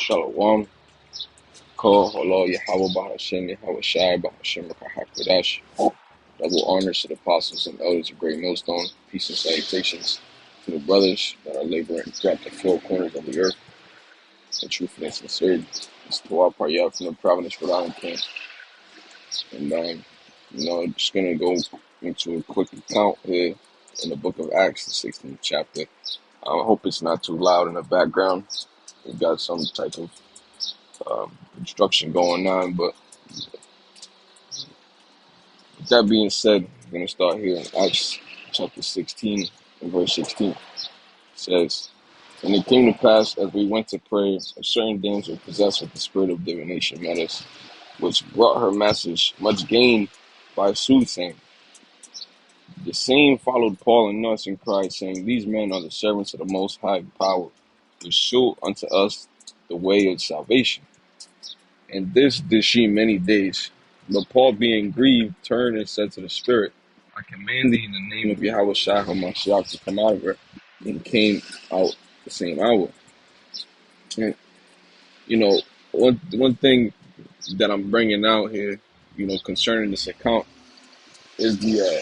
Shalom. Call Allah Yahweh Bahashem Yahweh Shai Bahashem Hakodash. Double honors to the apostles and elders of Great Millstone. Peace and salutations to the brothers that are laboring throughout the four corners of the earth in truthfulness and sincerity. It's Tawab Paryab from the Providence, Rhode Island camp. And, just going to go into a quick account here in the book of Acts, the 16th chapter. I hope it's not too loud in the background. We got some type of construction going on, but with that being said, I'm going to start here in Acts chapter 16 and verse 16. It says, "And it came to pass, as we went to pray, a certain damsel possessed with the spirit of divination met us, which brought her masters much gain by soothsaying. The same followed Paul and us and cried, saying, These men are the servants of the Most High Power, which show unto us the way of salvation. And this did she many days. But Paul, being grieved, turned and said to the spirit, I command thee in the name of Yahweh Shai HaMashiach to come out of her, and came out the same hour." And, one thing that I'm bringing out here, concerning this account is the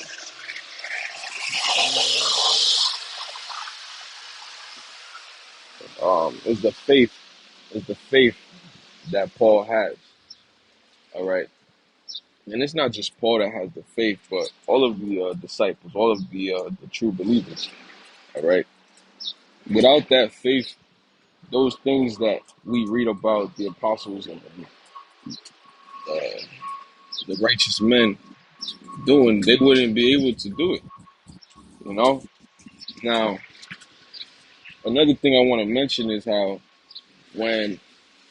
faith that Paul has. All right. And it's not just Paul that has the faith, but all of the disciples, all of the true believers. All right. Without that faith, those things that we read about the apostles and the righteous men doing, they wouldn't be able to do it. Now, another thing I want to mention is how when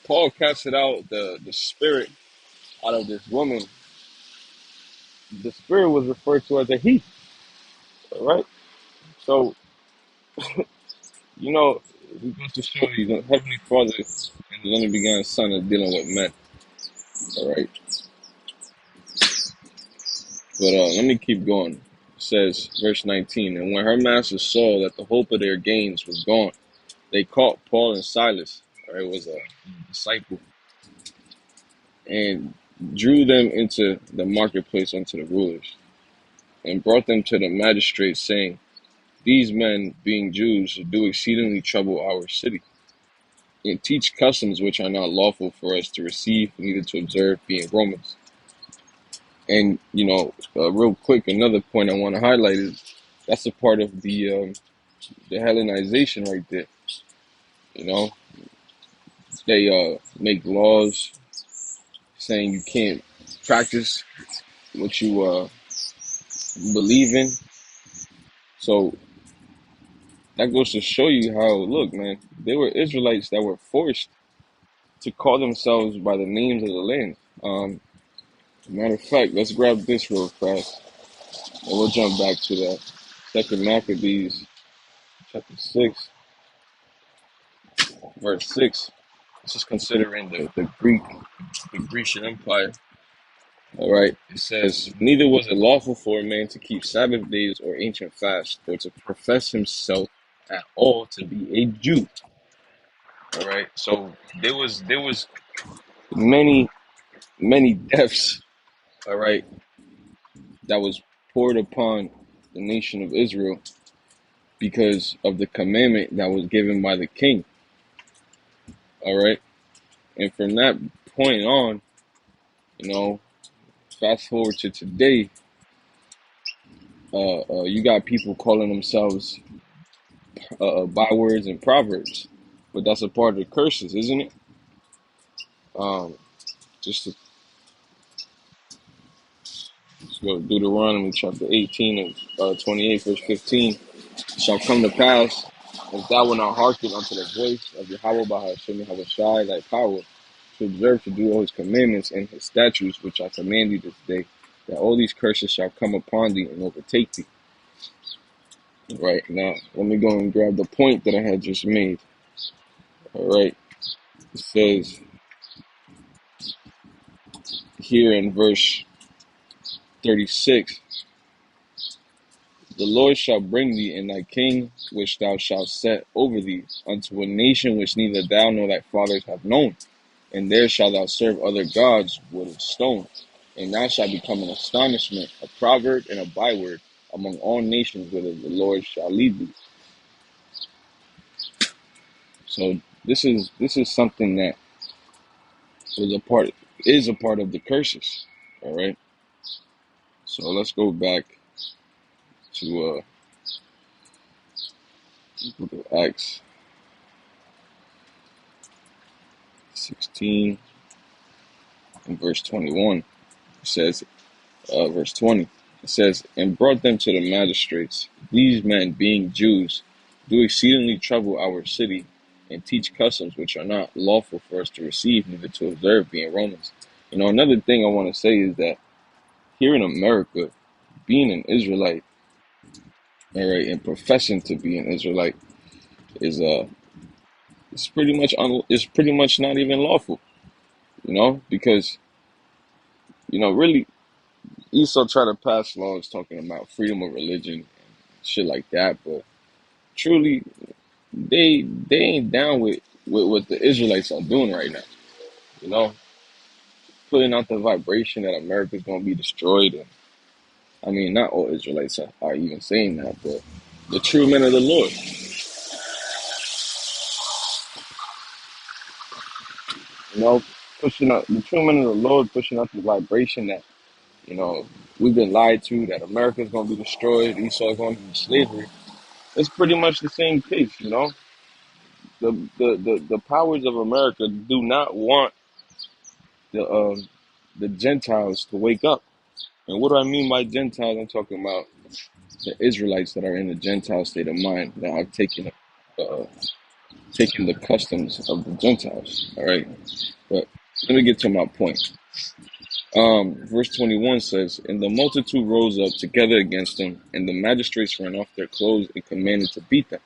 Paul casted out the spirit out of this woman, the spirit was referred to as a he. All right. So, it goes to show you the Heavenly Father and the only begotten Son are dealing with men. All right. But let me keep going. It says, verse 19, "And when her masters saw that the hope of their gains was gone, they caught Paul and Silas," all right, was a disciple, "and drew them into the marketplace unto the rulers, and brought them to the magistrates, saying, These men, being Jews, do exceedingly trouble our city, and teach customs which are not lawful for us to receive, neither to observe, being Romans." And, real quick, another point I want to highlight is that's a part of the Hellenization right there. They make laws saying you can't practice what you believe in. So that goes to show you how, look, man, they were Israelites that were forced to call themselves by the names of the land. Matter of fact, let's grab this real fast, and we'll jump back to that. Second Maccabees, chapter 6, verse 6. This is considering the Grecian Empire. All right. It says, "Neither was it lawful for a man to keep Sabbath days or ancient fasts, or to profess himself at all to be a Jew." All right. So there was many deaths. All right, that was poured upon the nation of Israel because of the commandment that was given by the king. All right. And from that point on, fast forward to today, you got people calling themselves bywords and proverbs, but that's a part of the curses, isn't it? Just to let's go to Deuteronomy chapter 18 and 28, verse 15. "It shall come to pass, if thou wilt not hearken unto the voice of Yahweh Bahashem Yahweh Shai thy power, to observe to do all his commandments and his statutes, which I command thee this day, that all these curses shall come upon thee and overtake thee." Right, now, let me go and grab the point that I had just made. All right, it says here in verse 36, The Lord shall bring thee and thy king, which thou shalt set over thee, unto a nation which neither thou nor thy fathers have known. And there shalt thou serve other gods with a stone. And thou shalt become an astonishment, a proverb, and a byword among all nations whither the Lord shall lead thee. So this is something that is a part of the curses. All right. So let's go back to book of Acts 16 and verse 21. It says, verse 20. It says, and brought them to the magistrates. These men, being Jews, do exceedingly trouble our city, and teach customs which are not lawful for us to receive, neither to observe, being Romans. Another thing I want to say is that here in America, being an Israelite, all right, and professing to be an Israelite is it's pretty much not even lawful, because really Esau tried to pass laws talking about freedom of religion and shit like that, but truly they ain't down with what the Israelites are doing right now. You know, putting out the vibration that America's gonna be destroyed, and I mean, not all Israelites are even saying that, but the true men of the Lord, you know, pushing out the true men of the Lord, pushing out the vibration that you know we've been lied to, that America's gonna be destroyed, Esau's gonna be slavery. It's pretty much the same case. The powers of America do not want the Gentiles to wake up. And what do I mean by Gentiles? I'm talking about the Israelites that are in the Gentile state of mind that have uh, taken the customs of the Gentiles. All right, but let me get to my point. Verse 21 says, and the multitude rose up together against them, and the magistrates ran off their clothes and commanded to beat them.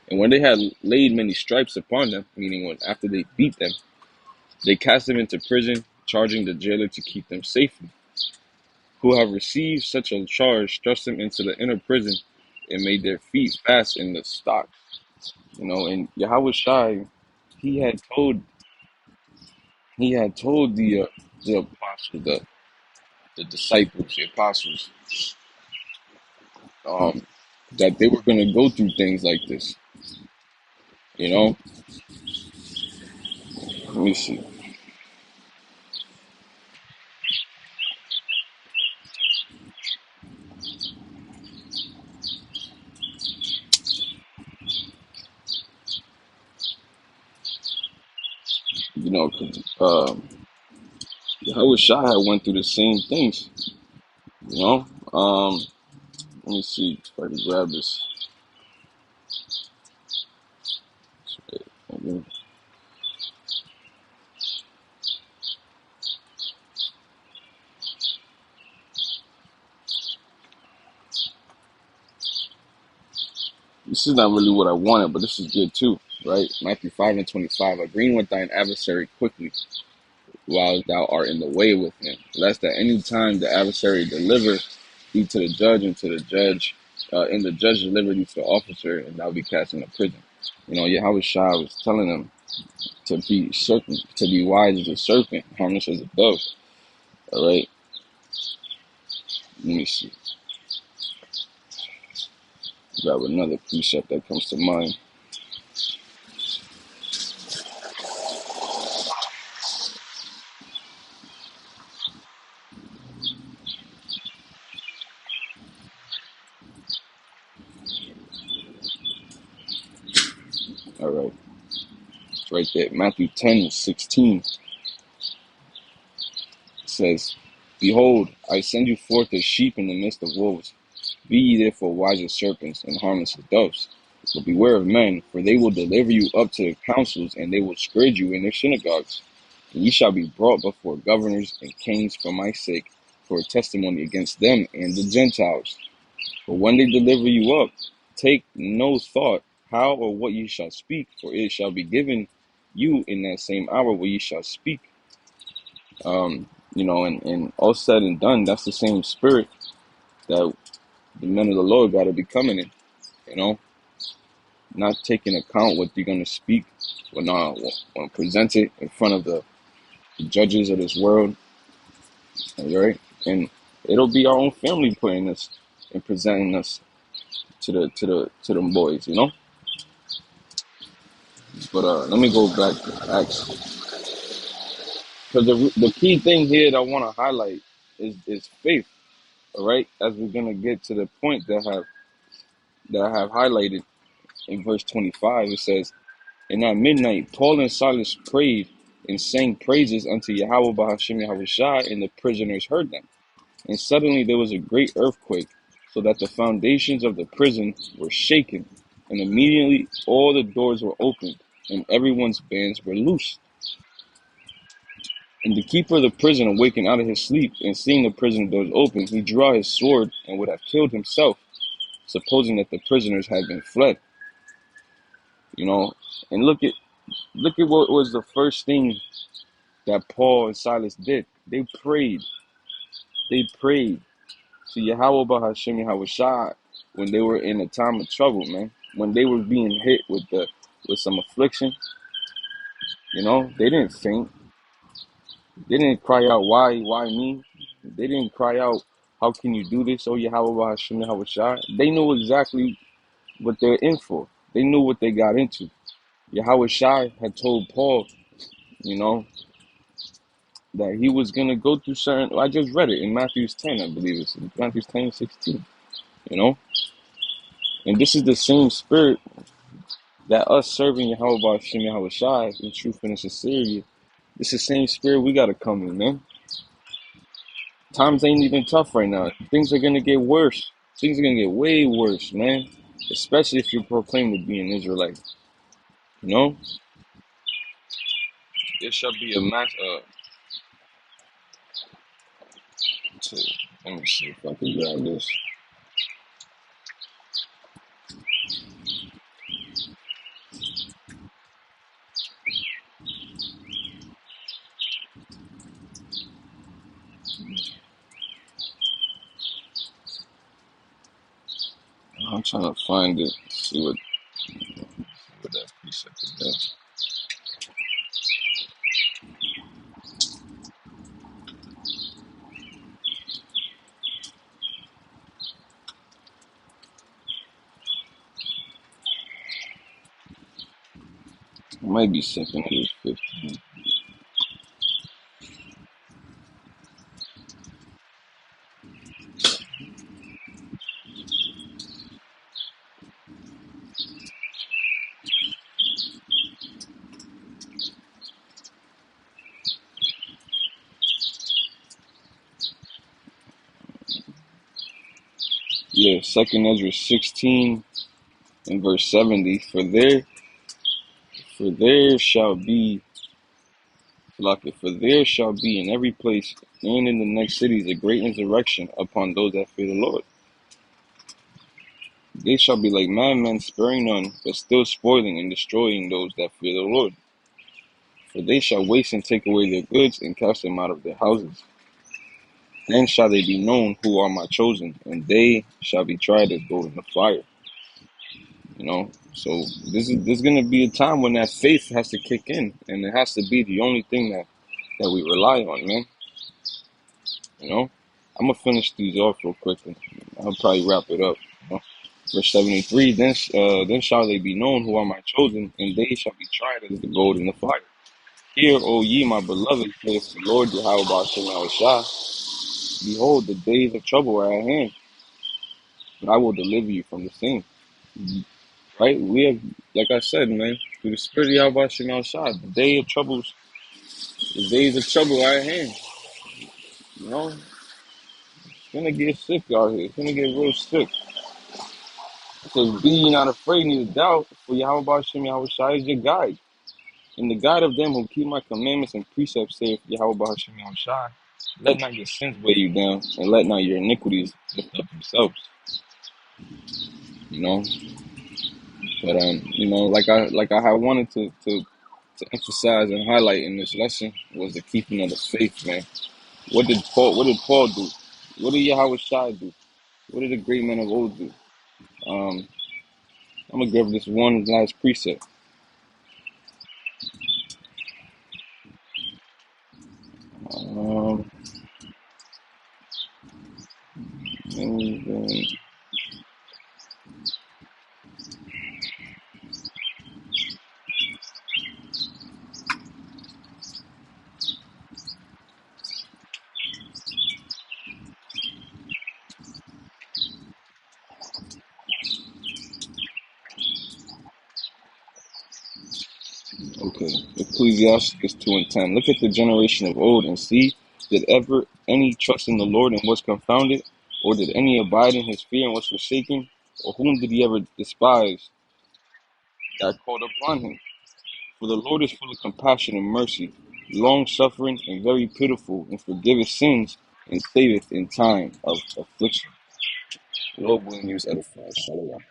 And when they had laid many stripes upon them, meaning after they beat them, they cast them into prison, charging the jailer to keep them safely. Who have received such a charge thrust them into the inner prison and made their feet fast in the stocks. And Yahweh Shai, he had told the apostles, the disciples, the apostles, um, that they were going to go through things like this. Let me see. You know, 'cause, Yahweh Shai had went through the same things. You know, let me see if I can grab this. This is not really what I wanted, but this is good too, right? Matthew 5:25. Agreeing with thine adversary quickly, while thou art in the way with him, lest at any time the adversary deliver thee to the judge, and the judge deliver thee to the officer, and thou be cast into prison. Yahweh Shah was telling them to be wise as a serpent, harmless as a dove. All right, let me see. Grab another precept that comes to mind. All right, it's right there. Matthew 10:16 says, behold, I send you forth as sheep in the midst of wolves. Be ye therefore wise as serpents and harmless as doves. But beware of men, for they will deliver you up to the councils, and they will scourge you in their synagogues. And ye shall be brought before governors and kings for my sake, for a testimony against them and the Gentiles. But when they deliver you up, take no thought how or what ye shall speak, for it shall be given you in that same hour what ye shall speak. And all said and done, that's the same spirit that the men of the Lord got to be coming in, you know, not taking account what you're going to speak when presented in front of the judges of this world, right? And it'll be our own family putting us and presenting us to them boys, you know. But let me go back to Acts, because the key thing here that I want to highlight is faith. All right, as we're gonna get to the point that I have highlighted in verse 25, it says, "And at midnight, Paul and Silas prayed and sang praises unto Yahweh Bahashim Yahushua, and the prisoners heard them. And suddenly there was a great earthquake, so that the foundations of the prison were shaken, and immediately all the doors were opened, and everyone's bands were loosed. And the keeper of the prison awakened out of his sleep, and seeing the prison doors open, he drew out his sword and would have killed himself, supposing that the prisoners had been fled." You know, and look at what was the first thing that Paul and Silas did. They prayed. They prayed to Yahweh Bahashim Yahushua when they were in a time of trouble, man. When they were being hit with some affliction, you know, they didn't faint. They didn't cry out, why me? They didn't cry out, how can you do this, oh Yahweh Bahashim Yahushua? They knew exactly what they're in for. They knew what they got into. Yahweh Shai had told Paul, you know, that he was going to go through certain, I just read it in Matthew 10, I believe it's in Matthew 10:16, you know. And this is the same spirit that us serving Yahweh Ba'Shem Yahweh Shai in truth and in sincerity, it's the same spirit we got to come in, man. Times ain't even tough right now. Things are going to get worse. Things are going to get way worse, man. Especially if you proclaim to be an Israelite, you know. There shall be a mass, let me see if I can grab this. I'm trying to find it, see what that precept is. It might be 2nd Kings 15. Yeah, 2nd Ezra 16 and verse 70. For there shall be, for there shall be in every place and in the next cities a great insurrection upon those that fear the Lord. They shall be like madmen, sparing none, but still spoiling and destroying those that fear the Lord. For they shall waste and take away their goods and cast them out of their houses. Then shall they be known who are my chosen, and they shall be tried as gold in the fire. You know, so this is gonna be a time when that faith has to kick in, and it has to be the only thing that we rely on, man. You know, I'm gonna finish these off real quick, and I'll probably wrap it up. You know? Verse 73. Then shall they be known who are my chosen, and they shall be tried as the gold in the fire. Hear, O ye my beloved, saith the Lord Yahweh Ba'ashem Yahushua. Behold, the days of trouble are at hand, but I will deliver you from the same. Right? We have, like I said, man, through the spirit of Yahweh Shem Yahushua, the days of trouble are at hand. You know, it's gonna get sick out here. It's gonna get real sick. It says, "Be ye not afraid, neither doubt, for Yahweh Shem Yahushua is your guide. And the guide of them who keep my commandments and precepts, saith Yahweh Shem Yahushua. Let not your sins weigh you down, and let not your iniquities lift up themselves." You know, but you know, like I had wanted to emphasize and highlight in this lesson was the keeping of the faith, man. What did Paul do? What did Yahweh Shai do? What did the great men of old do? Um, I'm gonna give this one last precept. Um, and then, okay, Ecclesiastes 2:10. Look at the generation of old and see, did ever any trust in the Lord and was confounded, or did any abide in his fear and was forsaken, or whom did he ever despise that called upon him? For the Lord is full of compassion and mercy, long suffering and very pitiful, and forgiveth sins and saveth in time of affliction. Lord willing, use edify. Shalom.